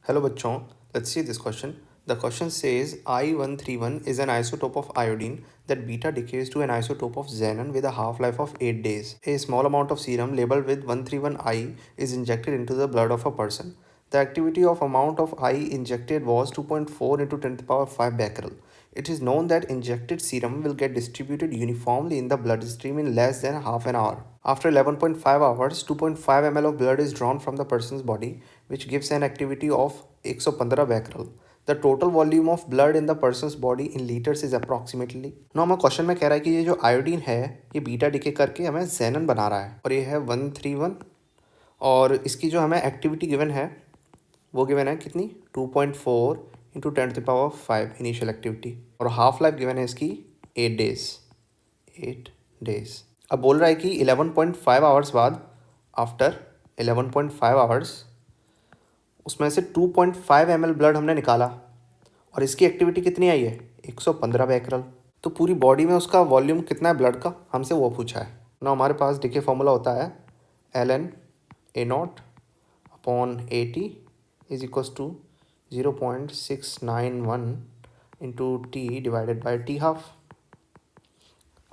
Hello बच्चों, let's see this question. The question says I-131 is an isotope of iodine that beta decays to an isotope of xenon with a half-life of 8 days. A small amount of serum labeled with 131I is injected into the blood of a person. The activity of amount of I injected was 2.4 into 10 to the power 5 becquerel. It is known that injected serum will get distributed uniformly in the bloodstream in less than half an hour. After 11.5 hours, 2.5 ml of blood is drawn from the person's body, which gives an activity of 115 becquerel. The total volume of blood in the person's body in liters is approximately. Now हमें question में कह रहा है कि ये जो iodine है ये बीटा डिके करके हमें जेनन बना रहा है और ये है 131 और इसकी जो हमें एक्टिविटी गिवन है वो गिवन है कितनी 2.4 into 10 to the power 5 initial activity और हाफ लाइफ गिवन है इसकी 8 डेज। अब बोल रहा है कि 11.5 आवर्स बाद आफ्टर 11.5 आवर्स उसमें से 2.5 ml ब्लड हमने निकाला और इसकी एक्टिविटी कितनी आई है 115 बैकरल। तो पूरी बॉडी में उसका वॉल्यूम कितना है ब्लड का हमसे वो पूछा है ना। हमारे पास डिके फॉर्मूला होता है ln A0 upon 80 is equals to 0.691 into T divided by T half.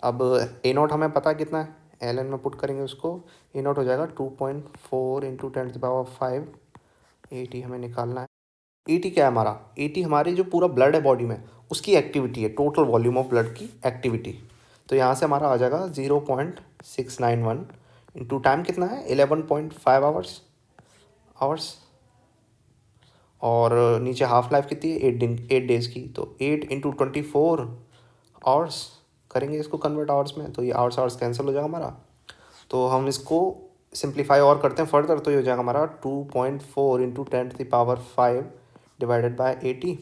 अब A0 हमें पता है कितना है, ln में पुट करेंगे उसको, A0 हो जाएगा 2.4 इंटू 10 टू द पावर 5। 80 हमें निकालना है। 80 क्या है हमारा, 80 हमारी जो पूरा ब्लड है बॉडी में उसकी एक्टिविटी है, टोटल वॉल्यूम ऑफ ब्लड की एक्टिविटी। तो यहाँ से हमारा आ जाएगा 0.691 इंटू टाइम कितना है 11.5 आवर्स और नीचे हाफ लाइफ कितनी है 8 डेज की। तो 8 इंटू 24 आवर्स करेंगे इसको कन्वर्ट आवर्स में, तो ये आवर्स कैंसिल हो जाएगा हमारा। तो हम इसको सिंप्लीफाई और करते हैं फर्दर, तो ये हो जाएगा हमारा 2.4 into 10 to the power 5 divided by 80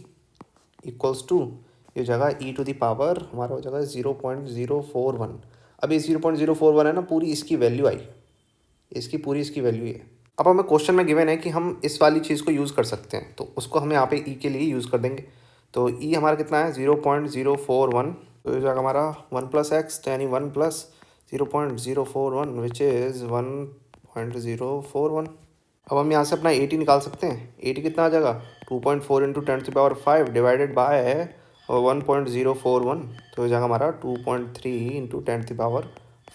equals to ये हो जाएगा ई टू द पावर हमारा हो जाएगा 0.041। अब ये 0.041 है ना, पूरी इसकी वैल्यू आई, इसकी वैल्यू है। अब हमें क्वेश्चन में गिवन है कि हम इस वाली चीज़ को यूज़ कर सकते हैं, तो उसको हम यहाँ पे ई के लिए यूज़ कर देंगे। तो ई हमारा कितना है 0.041, तो ये जाएगा हमारा 1 प्लस एक्स यानी 1 प्लस 0.041 विच इज़ 1.041। अब हम यहाँ से अपना 80 निकाल सकते हैं। 80 कितना आ जाएगा 2.4 into 10 to power 5 divided by 1.041, तो हो जाएगा हमारा 2.3 इंटू 10 टू पावर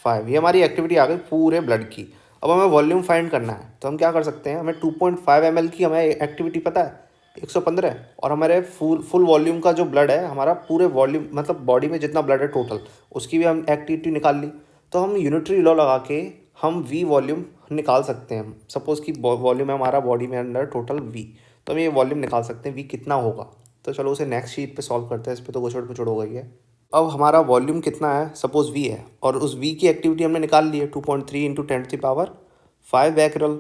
5। ये हमारी एक्टिविटी आ गई पूरे ब्लड की। अब हमें वॉल्यूम फाइंड करना है, तो हम क्या कर सकते हैं, हमें 2.5 ml की हमें एक्टिविटी पता है 115 और हमारे फुल वॉल्यूम का जो ब्लड है हमारा पूरे वॉल्यूम मतलब बॉडी में जितना ब्लड है टोटल उसकी भी हम एक्टिविटी निकाल ली। तो हम यूनिटरी लॉ लगा के हम वी वॉल्यूम निकाल सकते हैं। सपोज़ कि वॉल्यूम है हमारा बॉडी में अंडर टोटल वी, तो हम ये वॉल्यूम निकाल सकते हैं वी कितना होगा। तो चलो उसे नेक्स्ट शीट पे सॉल्व करते हैं, इस पर तो गुछड़ पुछड़ हो गई है। अब हमारा वॉल्यूम कितना है, सपोज़ वी है और उस वी की एक्टिविटी हमने निकाल ली है 2.3 into 10 to the power 5 becquerel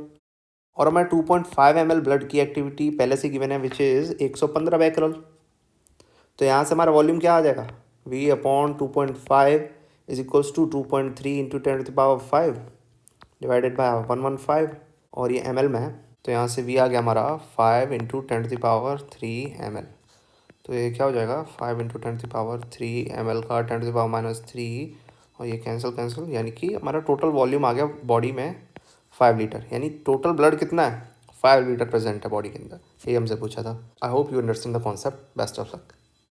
और हमारे 2.5 ml ब्लड की एक्टिविटी पहले से गिवन है विच इज़ 115 बैकरल। तो यहाँ से हमारा वॉल्यूम क्या आ जाएगा v upon 2.5 is equals to 2.3 into 10 to the power 5 divided by 115 और ये ml में है, तो यहाँ से v आ गया हमारा 5 into 10 to the power 3 ml। तो ये क्या हो जाएगा 5 into 10 to the power 3 ml का 10 टू द पावर -3 और ये कैंसिल, यानी कि हमारा टोटल वॉल्यूम आ गया बॉडी में 5 लीटर, यानी टोटल ब्लड कितना है 5 लीटर प्रेजेंट है बॉडी के अंदर। ये हमसे पूछा था। I hope you understand the concept. Best of luck.